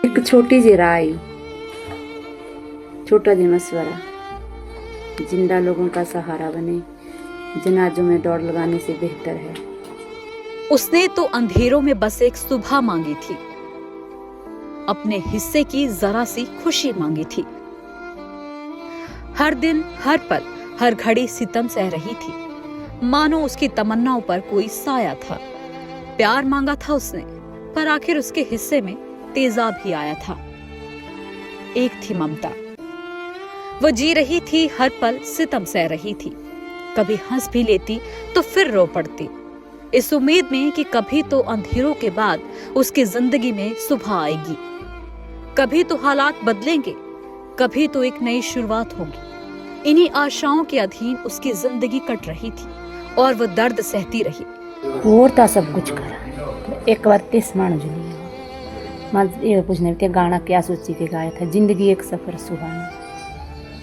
एक छोटी सी राय, छोटा सा मशवरा, जिंदा लोगों का सहारा बने, जनाजों में दौड़ लगाने से बेहतर है। उसने तो अंधेरों में बस एक सुबह मांगी थी, अपने हिस्से की जरा सी खुशी मांगी थी। हर दिन, हर पल, हर घड़ी सितम सह रही थी, मानो उसकी तमन्नाओं पर कोई साया था। प्यार मांगा था उसने, पर आखिर उसके हिस्से में तेजाब ही आया था। एक थी ममता, वो जी रही थी, हर पल सितम सह रही थी। कभी हंस भी लेती तो फिर रो पड़ती, इस उम्मीद में कि कभी तो अंधेरों के बाद उसकी जिंदगी में सुबह आएगी, कभी तो हालात बदलेंगे, कभी तो एक नई शुरुआत होगी। इन्हीं आशाओं के अधीन उसकी जिंदगी कट रही थी और वो दर्द सहती रही। होता सब कुछ करा, एक बार तेस मानो जुली मैं ये पूछने के गाना क्या सोची के गाया था, जिंदगी एक सफर सुहाना,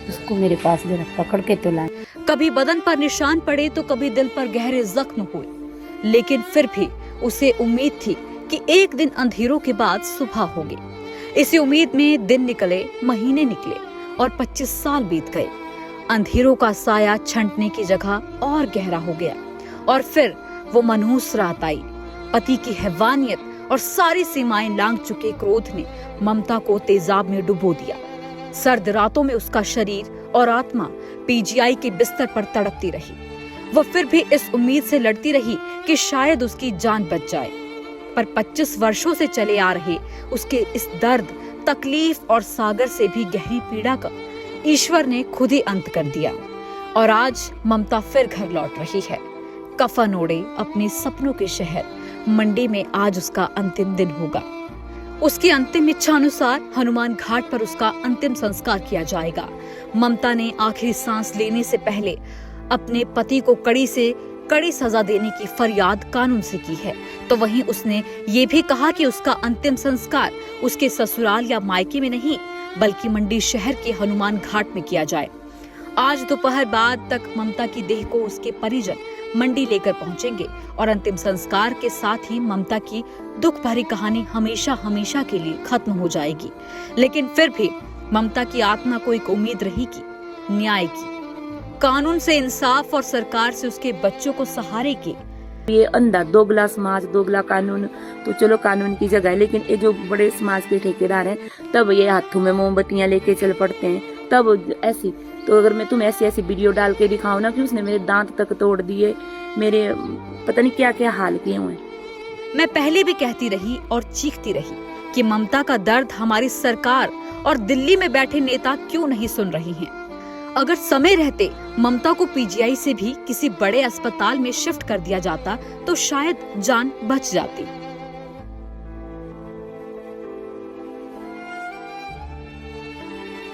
उसको मेरे पास जरा पकड़ के तो लाए। कभी बदन पर निशान पड़े तो कभी दिल पर गहरे जख्म हुए, लेकिन फिर भी उसे उम्मीद थी कि एक दिन अंधेरों के बाद सुबह होगी। इसी उम्मीद में दिन निकले, महीने निकले और 25 साल बीत गए। अंधेरों का साया छंटने की जगह और गहरा हो गया और फिर वो मनहूस रात आई। पति की हैवानियत और सारी सीमाएं लांघ चुके क्रोध ने ममता को तेजाब में डुबो दिया। सर्द रातों में उसका शरीर और आत्मा पीजीआई के बिस्तर पर तड़पती रही। वो फिर भी इस उम्मीद से लड़ती रही कि शायद उसकी जान बच जाए, पर 25 वर्षों से चले आ रहे उसके इस दर्द, तकलीफ और सागर से भी गहरी पीड़ा का ईश्वर ने खुद ही अंत कर दिया। और आज ममता फिर घर लौट रही है, कफन ओढ़े अपने सपनों के शहर मंडी में। आज उसका अंतिम दिन होगा। उसकी अंतिम इच्छा अनुसार हनुमान घाट पर उसका अंतिम संस्कार किया जाएगा। ममता ने आखिरी सांस लेने से पहले अपने पति को कड़ी से कड़ी सजा देने की फरियाद कानून से की है, तो वहीं उसने ये भी कहा कि उसका अंतिम संस्कार उसके ससुराल या मायके में नहीं, बल्कि मंडी शहर के हनुमान घाट में किया जाए। आज दोपहर बाद तक ममता की देह को उसके परिजन मंडी लेकर पहुंचेंगे और अंतिम संस्कार के साथ ही ममता की दुख भरी कहानी हमेशा हमेशा के लिए खत्म हो जाएगी। लेकिन फिर भी ममता की आत्मा को एक उम्मीद रहेगी, न्याय की, कानून से इंसाफ और सरकार से उसके बच्चों को सहारे की। ये अंधा दोगला समाज, दोगला कानून, तो चलो कानून की जगह है, लेकिन ये जो बड़े समाज के ठेकेदार हैं, तब ये हाथों में मोमबत्तियां लेके चल पड़ते हैं। तब ऐसी, तो अगर मैं तुम्हें ऐसी ऐसी वीडियो डाल के दिखाऊं ना कि उसने मेरे दांत तक तोड़ दिए, मेरे पता नहीं क्या क्या हाल किए हुए। मैं पहले भी कहती रही और चीखती रही कि ममता का दर्द हमारी सरकार और दिल्ली में बैठे नेता क्यों नहीं सुन रही हैं। अगर समय रहते ममता को पीजीआई से भी किसी बड़े अस्पताल में शिफ्ट कर दिया जाता तो शायद जान बच जाती।